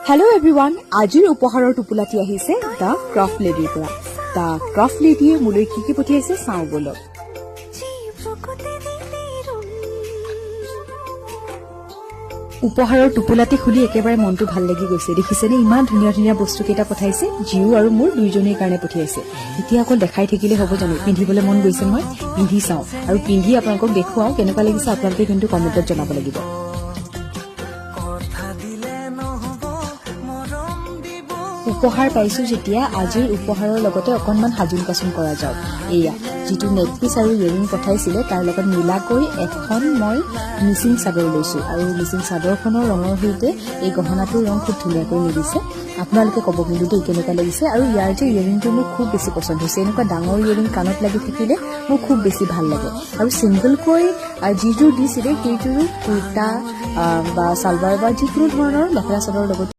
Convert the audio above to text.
Hello' everyone, আজিৰ উপহাৰৰ টোপোলাটি আহিছে দ্য ক্ৰাফ্ট লেডিৰ পৰা। দ্য ক্ৰাফ্ট লেডিয়ে মোলৈ কি পঠিয়াইছে চাওঁ বলক। উপহাৰৰ টোপোলাটি খুলি একেবাৰে মনটো ভাল লাগি গৈছে। দেখিছেনে ইমান ধুনীয়া ধুনীয়া বস্তুকেইটা পঠাইছে। জিও আৰু মোৰ দুইজনীৰ কাৰণে পঠিয়াইছে। এতিয়া অকল দেখাই থাকিলে হ'ব জানো, পিন্ধিবলৈ মন গৈছে নহয়, পিন্ধি চাওঁ আৰু পিন্ধি আপোনালোকক দেখুৱাওঁ কেনেকুৱা লাগিছে। আপোনালোকে কিন্তু কমেণ্টত জনাব লাগিব। উপহাৰ পাইছো যেতিয়া আজিৰ উপহাৰৰ লগতে অকণমান সাজোন কাচোন কৰা যাওক। এয়া যিটো নেকপিচ আৰু ইয়েৰিং পঠাইছিলে তাৰ লগত মিলাকৈ এখন মই মিচিং চাদৰ লৈছো আৰু মিচিং চাদৰখনৰ ৰঙৰ সৈতে এই গহনাটোৰ ৰং খুব ধুনীয়াকৈ মিলিছে। আপোনালোকে ক'ব কিন্তু দেই কেনেকুৱা লাগিছে। আৰু ইয়াৰ যে ইয়েৰিংটো মোৰ খুব বেছি পচন্দ হৈছে। এনেকুৱা ডাঙৰ ইয়েৰিং কাণত লাগি থাকিলে মোৰ খুব বেছি ভাল লাগে। আৰু চিংগলকৈ যিযোৰ দিছিলে সেইযোৰো কুৰ্তা বা চালৱাৰ বা যিকোনো ধৰণৰ মেখেলা চাদৰৰ লগত